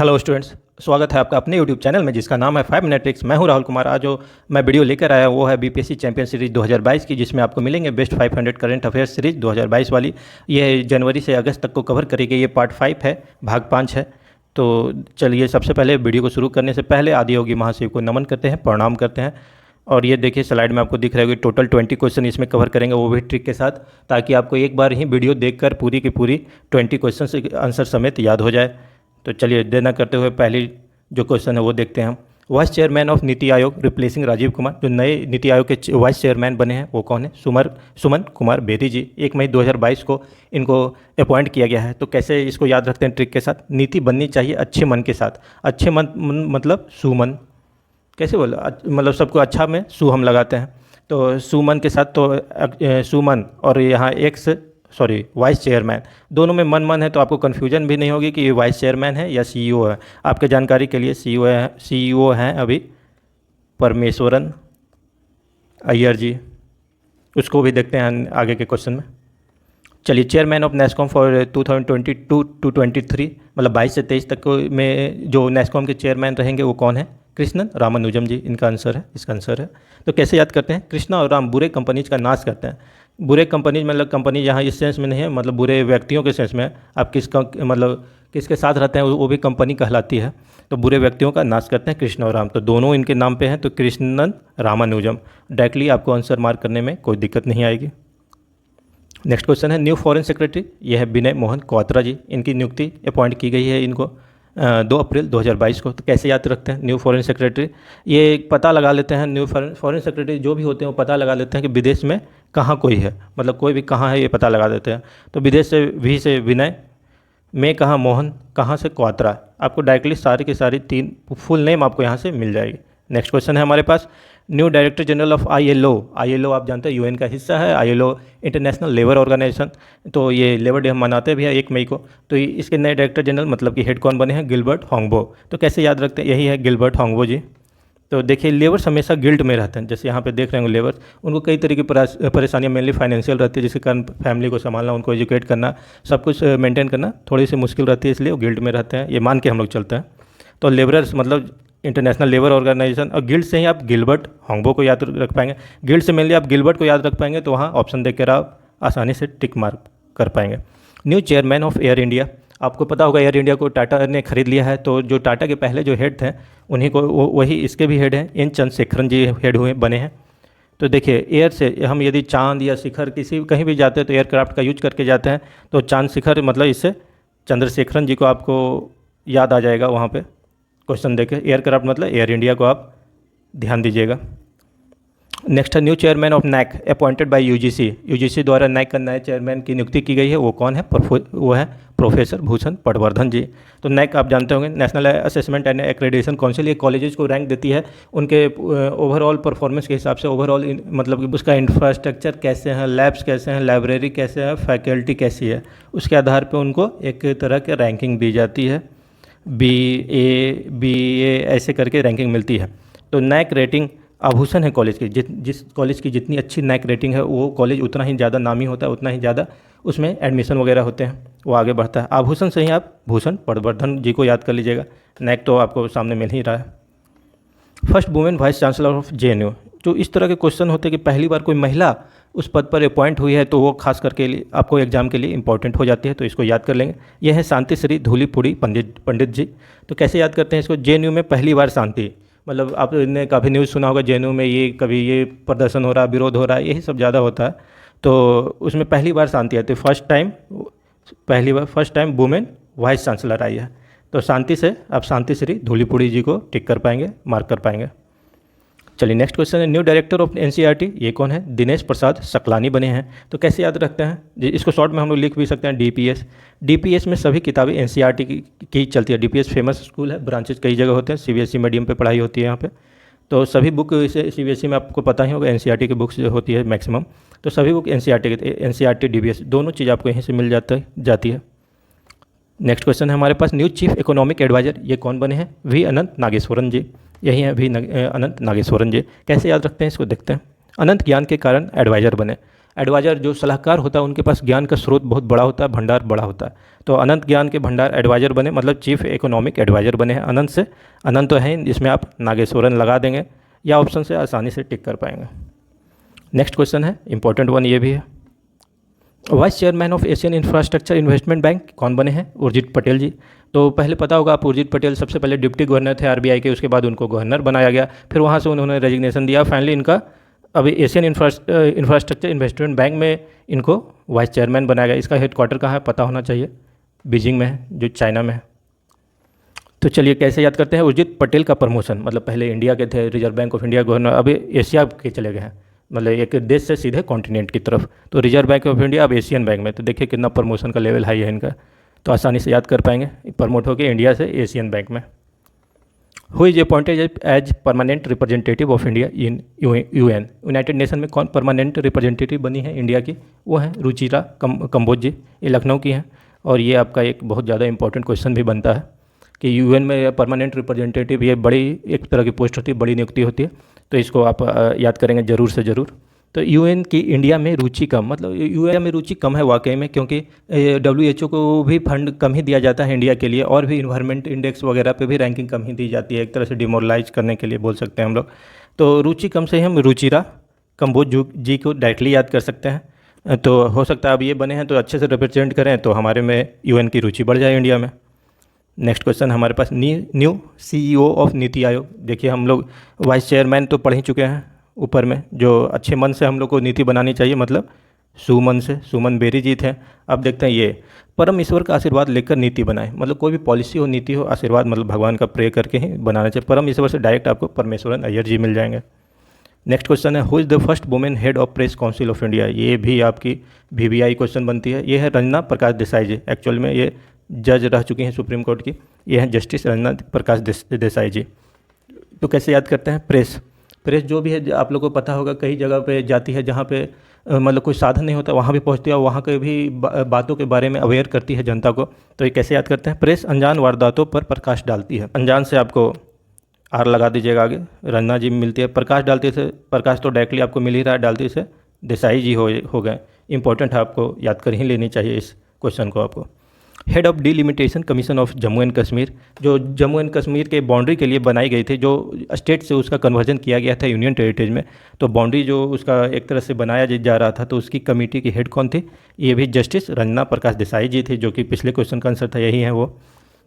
Hello students, स्वागत है आपका अपने यूट्यूब चैनल में जिसका नाम है 5 मिनट ट्रिक्स। मैं हूं राहुल कुमार। आज जो मैं वीडियो लेकर आया वो है बीपीएससी चैंपियन सीरीज 2022 की, जिसमें आपको मिलेंगे बेस्ट 500 करंट अफेयर्स सीरीज 2022 वाली। ये जनवरी से अगस्त तक को कवर करेगी। ये पार्ट 5 है, भाग 5 है। तो चलिए, सबसे पहले वीडियो को शुरू करने से पहले आदियोगी महाशिव को नमन करते हैं, प्रणाम करते हैं। और ये देखिए स्लाइड में आपको दिख रहा है कि टोटल 20 क्वेश्चन इसमें कवर करेंगे, वो भी ट्रिक के साथ, ताकि आपको एक बार ही वीडियो देखकर पूरी की पूरी 20 क्वेश्चन आंसर समेत याद हो जाए। तो चलिए, देर न करते हुए पहली जो क्वेश्चन है वो देखते हैं हम। Vice chairman of NITI Aayog replacing Rajiv Kumar. जो नए नीति आयोग के वाइस चेयरमैन बने हैं वो कौन है? सुमन कुमार बेदी जी। 1 मई 2022 को इनको अपॉइंट किया गया है। तो कैसे इसको याद रखते हैं ट्रिक के साथ? नीति बननी चाहिए अच्छे मन के साथ। अच्छे मन मतलब सुमन, कैसे बोला, मतलब सबको अच्छा में सु हम लगाते हैं, तो सुमन के साथ। तो सुमन और यहाँ वाइस चेयरमैन, दोनों में मन है, तो आपको कन्फ्यूजन भी नहीं होगी कि ये वाइस चेयरमैन है या सीईओ है। आपके जानकारी के लिए सीईओ हैं अभी परमेश्वरन अय्यर जी। उसको भी देखते हैं आगे के क्वेश्चन में। चलिए, chairman of NASSCOM for 2022 to 23, मतलब 22 से 23 तक में जो नेस्कॉम के चेयरमैन रहेंगे वो कौन है? कृष्णन रामानुजम जी। इनका आंसर है, इसका आंसर है। तो कैसे याद करते हैं? कृष्णा और राम बुरे कंपनीज का नाश करते हैं। बुरे कंपनीज मतलब कंपनी यहाँ इस सेंस में नहीं है, मतलब बुरे व्यक्तियों के सेंस में। आप किसके साथ रहते हैं वो भी कंपनी कहलाती है। तो बुरे व्यक्तियों का नाश करते हैं कृष्ण और राम, तो दोनों इनके नाम पे हैं। तो कृष्णन रामानुजम डायरेक्टली आपको आंसर मार्क करने में कोई दिक्कत नहीं आएगी। नेक्स्ट क्वेश्चन है न्यू फॉरेन सेक्रेटरी। ये है विनय मोहन क्वात्रा जी। इनकी नियुक्ति अपॉइंट की गई है इनको 2 अप्रैल 2022 को। तो कैसे याद रखते हैं न्यू फॉरेन सेक्रेटरी? ये पता लगा लेते हैं, न्यू फॉरेन सेक्रेटरी जो भी होते हैं वो पता लगा लेते हैं कि विदेश में कहाँ कोई है, मतलब कोई भी कहाँ है ये पता लगा देते हैं। तो विदेश से वी से विनय, में कहाँ मोहन, कहाँ से क्वात्रा। आपको डायरेक्टली सारी की सारी 3 फुल नेम आपको यहाँ से मिल जाएगी। नेक्स्ट क्वेश्चन है हमारे पास new director general of ILO. ILO आप जानते हैं यूएन का हिस्सा है। ILO international labour organisation. तो ये लेबर डे हम मनाते भी हैं 1 मई को। तो इसके नए डायरेक्टर जनरल मतलब कि हेड कौन बने हैं? Gilbert Houngbo. तो कैसे याद रखते हैं? यही है गिलबर्ट होंगबो जी। तो देखिए, लेबर्स हमेशा गिल्ट में रहते हैं। जैसे यहाँ पे देख रहे होंगे लेबर्स, उनको कई तरह की परेशानियाँ मेनली फाइनेंशियल रहती है, जिसके कारण फैमिली को संभालना, उनको एजुकेट करना, सब कुछ मेंटेन करना थोड़ी सी मुश्किल रहती है, इसलिए वो गिल्ट में रहते हैं। ये मान के हम लोग चलते हैं। तो लेबरर्स मतलब इंटरनेशनल लेबर ऑर्गेनाइजेशन, और गिल्ड से ही आप गिलबर्ट होंगबो को याद रख पाएंगे। गिल्ड से मेनली आप गिलबर्ट को याद रख पाएंगे, तो वहाँ ऑप्शन देख कर आप आसानी से टिक मार्क कर पाएंगे। New chairman of air India. आपको पता होगा एयर इंडिया को टाटा ने खरीद लिया है। तो जो टाटा के पहले जो हेड थे उन्हीं को वही इसके भी हेड हैं, एन चंद्रशेखरन जी हेड बने हैं। तो देखिए, एयर से हम यदि चांद या शिखर कहीं भी जाते हैं तो एयरक्राफ्ट का यूज करके जाते हैं। तो चांद शिखर मतलब इससे चंद्रशेखरन जी को आपको याद आ जाएगा वहाँ पे क्वेश्चन देखे। एयरक्राफ्ट मतलब एयर इंडिया को आप ध्यान दीजिएगा। नेक्स्ट है new chairman of NAAC appointed by UGC. UGC द्वारा नैक का नए चेयरमैन की नियुक्ति की गई है। वो कौन है? वो है प्रोफेसर भूषण पटवर्धन जी। तो नैक आप जानते होंगे, national assessment and accreditation council. ये कॉलेजेस को रैंक देती है उनके ओवरऑल परफॉर्मेंस के हिसाब से। ओवरऑल मतलब कि उसका इंफ्रास्ट्रक्चर कैसे हैं, लैब्स कैसे हैं, लाइब्रेरी कैसे है, फैकल्टी कैसी है, उसके आधार पर उनको एक तरह की रैंकिंग दी जाती है। BA ऐसे करके रैंकिंग मिलती है। तो नैक रेटिंग आभूषण है कॉलेज की। जिस कॉलेज की जितनी अच्छी नैक रेटिंग है वो कॉलेज उतना ही ज़्यादा नामी होता है, उतना ही ज़्यादा उसमें एडमिशन वगैरह होते हैं, वो आगे बढ़ता है। आभूषण से ही आप भूषण पटवर्धन जी को याद कर लीजिएगा। नैक तो आपको सामने मिल ही रहा है। First women vice chancellor of JNU। जो इस तरह के क्वेश्चन होते हैं कि पहली बार कोई महिला उस पद पर अपॉइंट हुई है, तो वो खास करके लिए आपको एग्जाम के लिए इंपॉर्टेंट हो जाती है, तो इसको याद कर लेंगे। यह है शांति श्री धूलीपुड़ी पंडित जी। तो कैसे याद करते हैं इसको? JNU में पहली बार शांति, मतलब आपने काफ़ी न्यूज़ सुना होगा JNU में ये कभी ये प्रदर्शन हो रहा, विरोध हो रहा है, यही सब ज़्यादा होता है। तो उसमें पहली बार शांति आती है। First time women vice chancellor आई है। तो शांति से आप शांति श्री धूलीपुड़ी जी को टिक कर पाएंगे, मार्क कर पाएंगे। चलिए, नेक्स्ट क्वेश्चन है न्यू डायरेक्टर ऑफ NCERT। ये कौन है? दिनेश प्रसाद सकलानी बने हैं। तो कैसे याद रखते हैं? इसको शॉर्ट में हम लोग लिख भी सकते हैं DPS में सभी किताबें NCERT की चलती है। DPS फेमस स्कूल है, ब्रांचेज कई जगह होते हैं, CBSE मीडियम पे पढ़ाई होती है यहाँ पे। तो सभी बुक CBSE में आपको पता ही होगा NCERT की बुक्स होती है मैक्सिमम। तो सभी बुक NCERT DPS दोनों चीज़ आपको यहीं से मिल जाती है। नेक्स्ट क्वेश्चन है हमारे पास न्यू चीफ इकोनॉमिक एडवाइजर। ये कौन बने हैं? V अनंत नागेश्वरन जी। यही है अनंत नागेश्वरन जी। कैसे याद रखते हैं इसको? देखते हैं। अनंत ज्ञान के कारण एडवाइजर बने। एडवाइज़र जो सलाहकार होता है उनके पास ज्ञान का स्रोत बहुत बड़ा होता है, भंडार बड़ा होता है। तो अनंत ज्ञान के भंडार एडवाइज़र बने, मतलब चीफ इकोनॉमिक एडवाइज़र बने हैं अनंत से। अनंत तो है, इसमें आप नागेश्वरन लगा देंगे या ऑप्शन से आसानी से टिक कर पाएंगे। नेक्स्ट क्वेश्चन है इंपॉर्टेंट वन, ये भी है। Vice chairman of Asian infrastructure investment bank कौन बने हैं? उर्जित पटेल जी। तो पहले पता होगा आप, उर्जित पटेल सबसे पहले डिप्टी गवर्नर थे आरबीआई के, उसके बाद उनको गवर्नर बनाया गया, फिर वहाँ से उन्होंने रेजिग्नेशन दिया, फाइनली इनका अभी एशियन इंफ्रास्ट्रक्चर इन्वेस्टमेंट बैंक में इनको वाइस चेयरमैन बनाया गया। इसका हेडक्वार्टर कहाँ है पता होना चाहिए, बीजिंग में है, जो चाइना में है। तो चलिए कैसे याद करते हैं। उर्जित पटेल का प्रमोशन, मतलब पहले इंडिया के थे, reserve bank of India governor, अभी एशिया के चले गए हैं, मतलब एक देश से सीधे कॉन्टिनेंट की तरफ। तो रिजर्व बैंक ऑफ इंडिया अब एशियन बैंक में। तो देखिए कितना प्रमोशन का लेवल हाई है इनका, तो आसानी से याद कर पाएंगे, प्रमोट होकर इंडिया से एशियन बैंक में। Who is appointed as permanent representative of India in UN, United Nation में कौन परमानेंट रिप्रेजेंटेटिव बनी है इंडिया की? वो है रुचिरा कंबोज जी, ये लखनऊ की हैं। और ये आपका एक बहुत ज़्यादा इंपॉर्टेंट क्वेश्चन भी बनता है कि यूएन में परमानेंट रिप्रेजेंटेटिव, ये बड़ी एक तरह की पोस्ट होती है, बड़ी नियुक्ति होती है, तो इसको आप याद करेंगे ज़रूर से ज़रूर। तो यूएन की इंडिया में रुचि कम, मतलब यूएन में रुचि कम है वाकई में, क्योंकि डब्ल्यूएचओ को भी फंड कम ही दिया जाता है इंडिया के लिए, और भी इन्वायरमेंट इंडेक्स वगैरह पे भी रैंकिंग कम ही दी जाती है, एक तरह से डिमोरलाइज करने के लिए बोल सकते हैं हम लोग। तो रुचि कम से हम रुचिरा कंबोज जी को डायरेक्टली याद कर सकते हैं। तो हो सकता है अब ये बने हैं तो अच्छे से रिप्रेजेंट करें, तो हमारे में यूएन की रुचि बढ़ जाए इंडिया में। नेक्स्ट क्वेश्चन हमारे पास, new CEO of NITI Aayog. देखिए हम लोग वाइस चेयरमैन तो पढ़ ही चुके हैं ऊपर में, जो अच्छे मन से हम लोग को नीति बनानी चाहिए, मतलब सुमन से, सुमन बेरी जी थे। अब देखते हैं ये परम ईश्वर का आशीर्वाद लेकर नीति बनाए, मतलब कोई भी पॉलिसी हो, नीति हो, आशीर्वाद मतलब भगवान का प्रे करके ही बनाना चाहिए। परम ईश्वर से डायरेक्ट आपको परमेश्वरन अय्यर जी मिल जाएंगे। नेक्स्ट क्वेश्चन है, who is the first women head of press council of India. ये भी आपकी VVI क्वेश्चन बनती है। ये है रंजना प्रकाश देसाई जी, एक्चुअल में ये जज रह चुकी हैं सुप्रीम कोर्ट की, ये हैं जस्टिस रंजना प्रकाश देसाई जी। तो कैसे याद करते हैं? प्रेस जो भी है आप लोगों को पता होगा, कई जगह पे जाती है जहाँ पे मतलब कोई साधन नहीं होता, वहाँ भी पहुँचती है और वहाँ के भी बातों के बारे में अवेयर करती है जनता को। तो ये कैसे याद करते हैं? प्रेस अनजान वारदातों पर प्रकाश डालती है। अनजान से आपको आर लगा दीजिएगा आगे, रंजना जी मिलती है। प्रकाश डालते से, प्रकाश तो डायरेक्टली आपको मिल ही रहा है, डालते से देसाई जी हो गए। इंपॉर्टेंट है, आपको याद कर ही लेनी चाहिए इस क्वेश्चन को आपको। Head of delimitation commission of Jammu and Kashmir, जो जम्मू एंड कश्मीर के बाउंड्री के लिए बनाई गई थी, जो स्टेट से उसका कन्वर्जन किया गया था यूनियन टेरिटरीज में, तो बाउंड्री जो उसका एक तरह से बनाया जा रहा था, तो उसकी कमेटी की हेड कौन थी? ये भी जस्टिस रंजना प्रकाश देसाई जी थी, जो कि पिछले क्वेश्चन का आंसर था, यही है वो।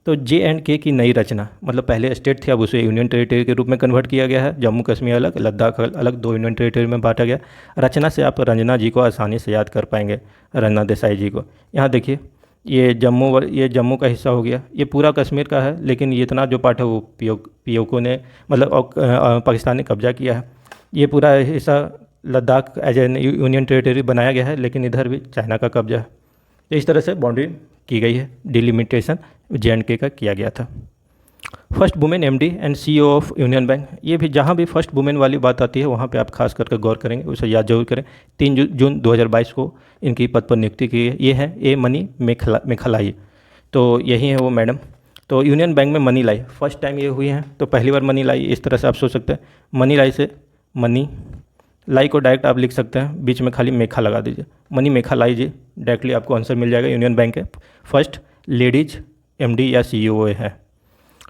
तो J&K की नई रचना, मतलब पहले स्टेट थे, अब उसे यूनियन टेरिटरी के रूप में कन्वर्ट किया गया है। जम्मू कश्मीर अलग, लद्दाख अलग, 2 यूनियन टेरिटरी में बांटा गया। रचना से आप रंजना जी को आसानी से याद कर पाएंगे, रंजना देसाई जी को। यहाँ देखिए ये जम्मू का हिस्सा हो गया, ये पूरा कश्मीर का है, लेकिन ये इतना जो पार्ट है वो पीओको ने, मतलब पाकिस्तान ने कब्जा किया है। ये पूरा हिस्सा Ladakh as a union territory बनाया गया है, लेकिन इधर भी चाइना का कब्जा है। तो इस तरह से बाउंड्री की गई है, डिलिमिटेशन J&K का किया गया था। First women MD and CEO of union bank, ये भी जहाँ भी फर्स्ट वुमेन वाली बात आती है वहाँ पे आप खास करके गौर करेंगे, उसे याद जरूर करें। 3 जून 2022 को इनकी पद पर नियुक्ति की है। ये है A मनी मेखलाई, तो यही है वो मैडम। तो यूनियन बैंक में मनी लाई फर्स्ट टाइम ये हुई हैं, तो पहली बार मनी लाई, इस तरह से आप सोच सकते हैं। मनी लाई से मनी लाई को डायरेक्ट आप लिख सकते हैं, बीच में खाली मेखा लगा दीजिए, मनी मेखा लाई जी, डायरेक्टली आपको आंसर मिल जाएगा। यूनियन बैंक के फर्स्ट लेडीज MD या CEO है।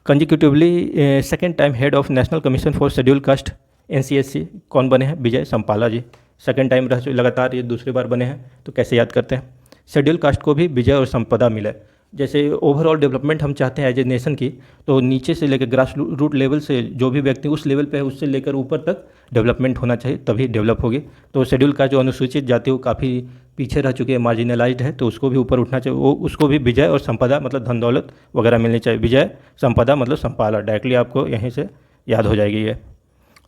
Consecutively second time head of national commission for schedule caste NCSC कौन बने हैं? विजय संपाला जी। सेकेंड टाइम लगातार ये दूसरी बार बने हैं। तो कैसे याद करते हैं? शेड्यूल कास्ट को भी विजय और संपदा मिले। जैसे ओवरऑल डेवलपमेंट हम चाहते हैं एज ए नेशन की, तो नीचे से लेकर ग्रास रूट लेवल से जो भी व्यक्ति उस लेवल पे है, उससे लेकर ऊपर तक डेवलपमेंट होना चाहिए, तभी डेवलप होगी। तो शेड्यूल का जो अनुसूचित जाति वो काफ़ी पीछे रह चुके हैं, मार्जिनलाइज्ड है, तो उसको भी ऊपर उठना चाहिए। वो उसको भी विजय और संपदा मतलब धन दौलत वगैरह मिलनी चाहिए। विजय संपदा मतलब संपाला, डायरेक्टली आपको यहीं से याद हो जाएगी ये।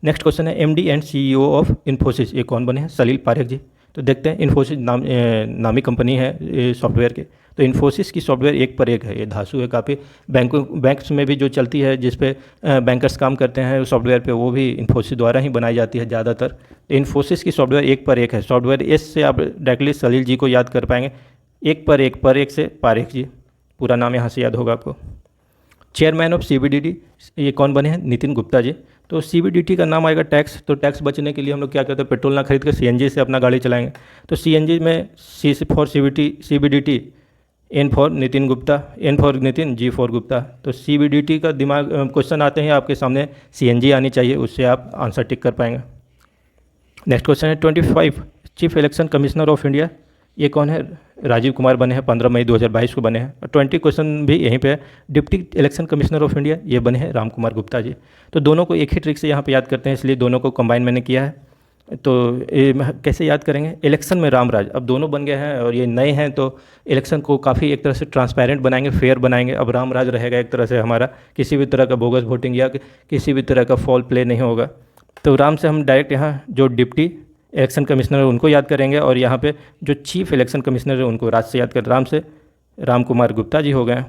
नेक्स्ट क्वेश्चन है MD and CEO of Infosys, ये कौन बने हैं? सलील पारेख जी। तो देखते हैं, इन्फोसिस नामी कंपनी है सॉफ्टवेयर के। तो इन्फोसिस की सॉफ्टवेयर एक पर एक है, ये धांसू है काफ़ी। बैंक्स में भी जो चलती है, जिस पे बैंकर्स काम करते हैं सॉफ्टवेयर पे, वो भी इन्फोसिस द्वारा ही बनाई जाती है ज़्यादातर। तो इन्फोसिस की सॉफ्टवेयर एक पर एक है। सॉफ्टवेयर एस से आप डायरेक्टली सलील जी को याद कर पाएंगे, एक पर एक से पारेख जी, पूरा नाम यहाँ से याद होगा आपको। चेयरमैन ऑफ CBDT ये कौन बने हैं? नितिन गुप्ता जी। तो CBDT का नाम आएगा टैक्स। तो टैक्स बचने के लिए हम लोग क्या करते हैं, पेट्रोल ना खरीद कर CNG से अपना गाड़ी चलाएंगे। तो CNG में C for CBDT, N for Nitin Gupta, N for Nitin, G for Gupta. तो CBDT का दिमाग क्वेश्चन आते हैं आपके सामने, CNG आनी चाहिए, उससे आप आंसर टिक कर पाएंगे। नेक्स्ट क्वेश्चन है 25, chief election commissioner of India, ये कौन है? राजीव कुमार बने हैं, 15 मई 2022 को बने हैं। 20 क्वेश्चन भी यहीं पे है। Deputy election commissioner of India, ये बने हैं राम कुमार गुप्ता जी। तो दोनों को एक ही ट्रिक से यहाँ पे याद करते हैं, इसलिए दोनों को कंबाइन मैंने किया है। तो ये कैसे याद करेंगे, इलेक्शन में रामराज, अब दोनों बन गए हैं और ये नए हैं, तो इलेक्शन को काफ़ी एक तरह से ट्रांसपेरेंट बनाएंगे, फेयर बनाएंगे। अब रामराज रहेगा एक तरह से हमारा, किसी भी तरह का बोगस वोटिंग या किसी भी तरह का फॉल प्ले नहीं होगा। तो राम से हम डायरेक्ट यहाँ जो डिप्टी इलेक्शन कमिश्नर है उनको याद करेंगे, और यहाँ पे जो चीफ इलेक्शन कमिश्नर है उनको राज से याद कर, राम से राम कुमार गुप्ता जी हो गए,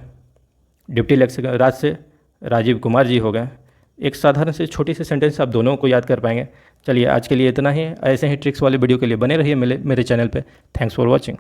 डिप्टी इलेक्शन राज से राजीव कुमार जी हो गए। एक साधारण से छोटी सी सेंटेंस आप दोनों को याद कर पाएंगे। चलिए आज के लिए इतना ही। ऐसे ही ट्रिक्स वाले वीडियो के लिए बने रहिए मेरे चैनल पे। Thanks for watching.